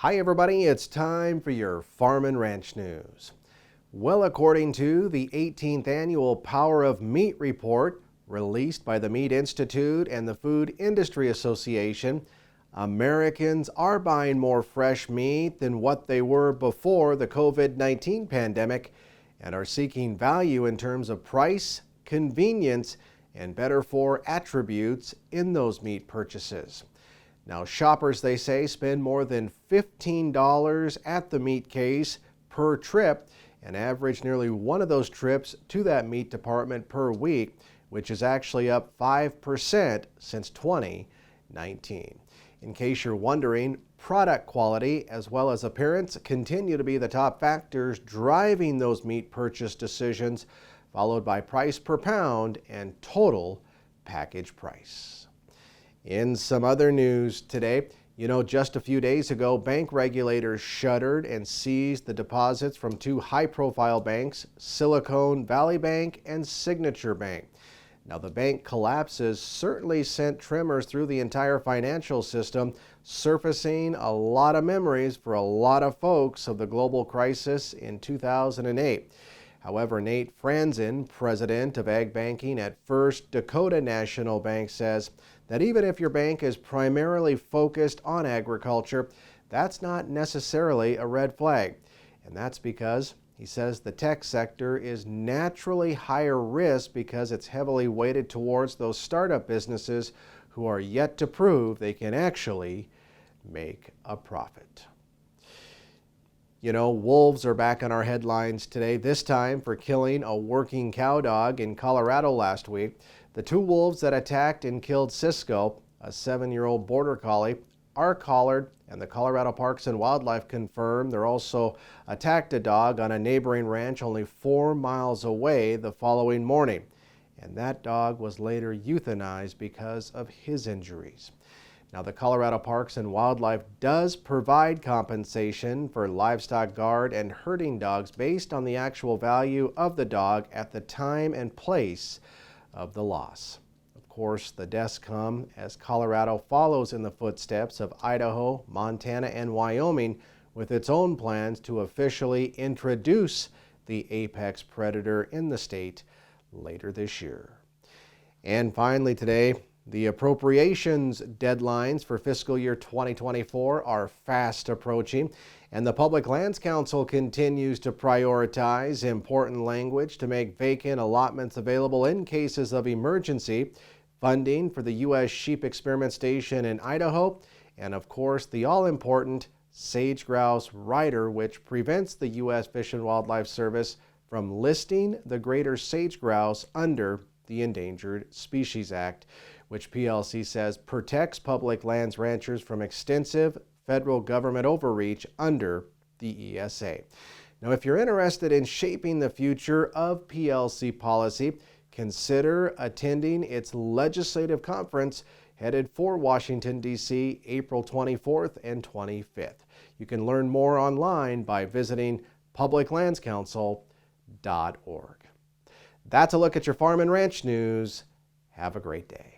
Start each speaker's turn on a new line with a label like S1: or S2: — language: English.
S1: Hi everybody, it's time for your Farm and Ranch News. Well, according to the 18th Annual Power of Meat Report released by the Meat Institute and the Food Industry Association, Americans are buying more fresh meat than what they were before the COVID-19 pandemic and are seeking value in terms of price, convenience, and better for attributes in those meat purchases. Now, shoppers, they say, spend more than $15 at the meat case per trip and average nearly one of those trips to that meat department per week, which is actually up 5% since 2019. In case you're wondering, product quality as well as appearance continue to be the top factors driving those meat purchase decisions, followed by price per pound and total package price. In some other news today, just a few days ago, bank regulators shuttered and seized the deposits from two high-profile banks, Silicon Valley Bank and Signature Bank. Now, the bank collapses certainly sent tremors through the entire financial system, surfacing a lot of memories for a lot of folks of the global crisis in 2008. However, Nate Franzen, president of Ag Banking at First Dakota National Bank, says that even if your bank is primarily focused on agriculture, that's not necessarily a red flag. And that's because, he says, the tech sector is naturally higher risk because it's heavily weighted towards those startup businesses who are yet to prove they can actually make a profit. Wolves are back on our headlines today, this time for killing a working cow dog in Colorado last week. The two wolves that attacked and killed Cisco, a 7-year-old border collie, are collared, and the Colorado Parks and Wildlife confirmed they also attacked a dog on a neighboring ranch only 4 miles away the following morning. And that dog was later euthanized because of his injuries. Now, the Colorado Parks and Wildlife does provide compensation for livestock guard and herding dogs based on the actual value of the dog at the time and place of the loss. Of course, the deaths come as Colorado follows in the footsteps of Idaho, Montana, and Wyoming with its own plans to officially introduce the apex predator in the state later this year. And finally today, the appropriations deadlines for fiscal year 2024 are fast approaching, and the Public Lands Council continues to prioritize important language to make vacant allotments available in cases of emergency, funding for the U.S. Sheep Experiment Station in Idaho, and of course the all-important sage grouse rider, which prevents the U.S. Fish and Wildlife Service from listing the greater sage grouse under the Endangered Species Act, which PLC says protects public lands ranchers from extensive federal government overreach under the ESA. Now, if you're interested in shaping the future of PLC policy, consider attending its legislative conference headed for Washington, D.C., April 24th and 25th. You can learn more online by visiting publiclandscouncil.org. That's a look at your Farm and Ranch News. Have a great day.